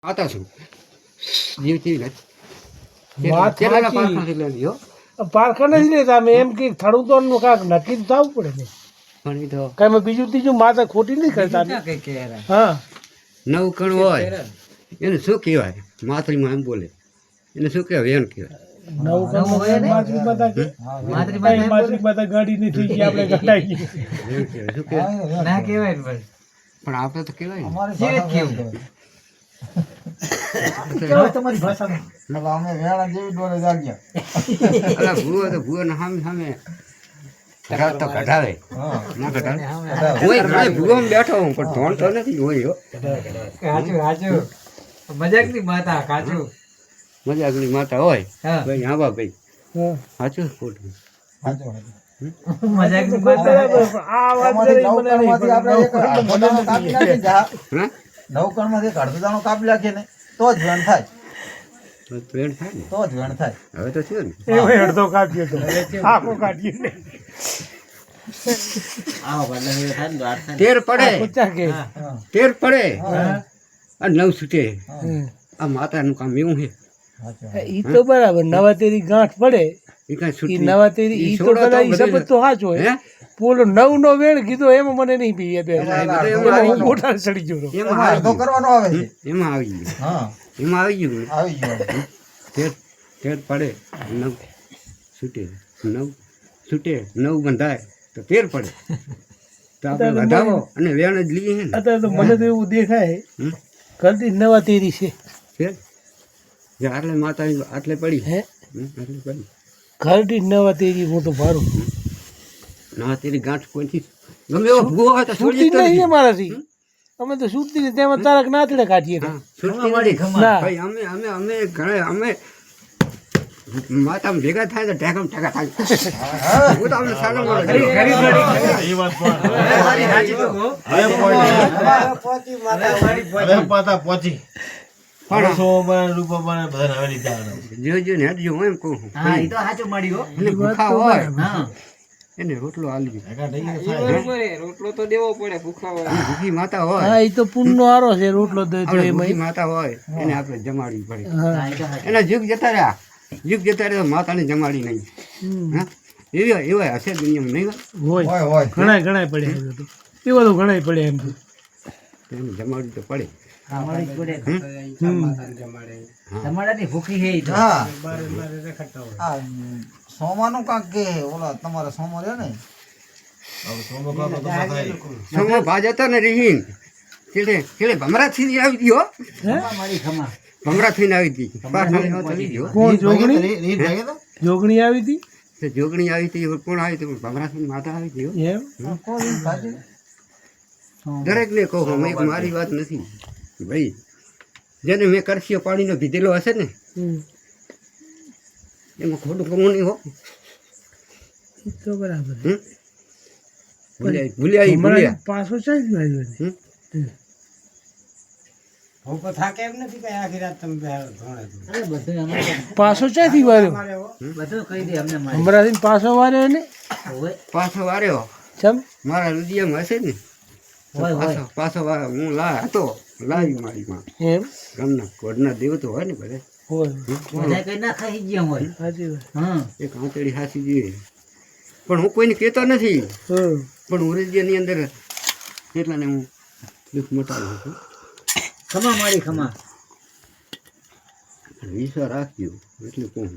आता છું જીવતી નથી વાત કેટલા સાચી. પારખાથી લઈ લ્યો પારખા નથી લેતા અમે એમ કે થડું તો એમનું કાંઈક નક્કી તો થવું પડે ને પણ એ તો કાંઈ અમે બીજું ત્રીજું માથા ખોટી નહીં કરતા અમે. હા નવ કણ હોય એને શું કહેવાય માતરીમાં એમ બોલે એને શું કહેવાય એમ કહેવાય નવ કમ માછલી બધા કે માછલી બધા ગાડી નહીં થઈ ગઈ આપણે ગટાઈ ગઈ. એમ કહેવાય શું કહેવાય ના કહેવાય ને ભાઈ. પણ આપણે તો કહેવાય ને જે કેવું. તમારી ભાષામાં એટલે અમે વેણા જેવી ડોરે જાગ્યા. અલા ભૂવો તો ભૂવોને સામે સામે રાત તો કઢાવે ના કઢાવે હું ઘણા ભૂવોમાં બેઠો હું પણ ધોન તો નથી હોય હો કાચું કાચું મજાકની માતા કાચું. મજાકની માતા હોય હા. ભાઈ આવા ભાઈ હા. સાચું ખોટું મજાકની બરાબર. માતા. આ વાત કરી મને નહીં નવકણમાંથી આપણે એક અડધો કાપી નાખીએ ને જા. હા નવકણમાંથી એક અડધો દાણો કાપી નાખીએ ને તો જ વેણ થાય, તો ટ્રેન થાય ને તો જ વેણ થાય. હવે તો થયું ને એવો અડધો કાઢ્યો તો આખો કાઢ્યો ને તેર પડે પૂછા કે તેર પડે હા. અને નવ છૂટે હમ. આ માતાનું કામ એવું છે ઈ તો બરાબર નવા તેરી ગાંઠ પડે એ કાંઈ ઈ છૂટી નવા તેરી ઈ તો છોડો કદાચ ઈ બધે શબ્દ તો સાચો હે હોય પોલો નવ નો વેણ કીધો એમાં મને નહીં પીએ બે એમાં એમાં હું મોટા સડી ગયો હતો. એમાં એમાં અડધો આવી કરવાનો આવે છે. ગયું એમાં આવી ગયું હા, એમાં આવી ગયું આવી ગયો. તેર તેર પડે નવ છૂટે નવ છૂટે નવ બંધાય તો તેર પડે તો આપણે વધાવો અને વેણ જ લઈએ છે ને અત્યારે તો મને તો એવું દેખાય હમ? કલતી નવા તેરી છે ફેર જે આટલે માતા આટલે પડી હે આટલે પડી ઘરડી નવા તેરી હું તો ભારું ના તેરી ગાંઠ કોઈથી ગમે એવો ભૂવો હોય તો છૂટતી છોડી જ નહીં નથી. અમારાથી અમે તો છૂટતી નહીં તેમાં તારક નાતડે કાઢીએ હા, છૂટતી નથી. ના ભાઈ અમે અમે અમે ઘણા અમે માતા ભેગા થાય તો ઢેકમ ઢેકા થાય હું તો અમને સારું મળે જોજો ને હટજો હું એમ કહું છું. હા એ તો સાચું મળ્યું. એને ભૂખા હોય હા એને રોટલો આલવી રોટલો તો દેવો પડે ભૂખા હોય. અને ભૂખી માતા હોય હા એ તો પુણનો હારો છે રોટલો દે તો આપણે એમાં ભૂખી માતા હોય એને આપણે જમાડવી પડે હા હા, એ તો સાચું. એના યુગ જતા રહ્યા યુગ જતા રહ્યા તો માતાને જમાડી નહીં હમ. હા એવા એવા હશે દુનિયામાં નહીં હોય હોય હોય હોય. ઘણાય પડ્યા એમ તો એવા તો ઘણાય પડ્યા એમ તો તો એને જમાડવી તો પડે જમાડી પડે. હમ. જમાડાની ભૂખી હે ઈ તો. હા. આ સોમાનું કાંક કે ઓલા તમારા સોમો રહ્યો ને સમો ભાજતો ને રીહીન છેલ્લે છેલ્લે ભમરા થી આવી ગઈ હો ખમા મારી ખમા. ભમરા થઈને આવી ગઈ પાછળ આવી ગયો કોણ જોગણી જોગણી આવી હતી તે જોગણી આવી હતી કોણ આવી હતી ભમરા થી માતા આવી ગઈ હો. એમ કોઈ ભાજી. દરેક ને કહો મેં મારી વાત નથી ભાઈ જેને મેં કરશીઓ પાણીનો પીધેલો હશે ને હમ. એમાં ખોટું કમું નહીં હો ઈ તો બરાબર હમ? ભૂલ્યા હમણાં પાછો ચાલી આવ્યો છે. હમ? અરે બધું અમારે પાછો ચાથી વાર્યો બધું કહી દે અમને મારી. હમણાંથી પાછો વાર્યો ને હોય પાછો વાર્યો ચમ મારા રુદિયામાં હશે ને તો હોય. પાછો પાછો હું હતો લાવી મારી માં એમ ગામના કોડના દેવ તો હોય ને બધા હોય બધા કઈ ના ખાઈ ગયા હોય. સાચી વાત હા એક આંતળી હાસી જોઈએ પણ હું કોઈને કહેતો નથી હમ. પણ હું હૃદયની અંદર એટલાને હું દુઃખ મટાવું છું ખમા મારી ખમા. વિશ્વાસ રાખ્યો એટલે કહું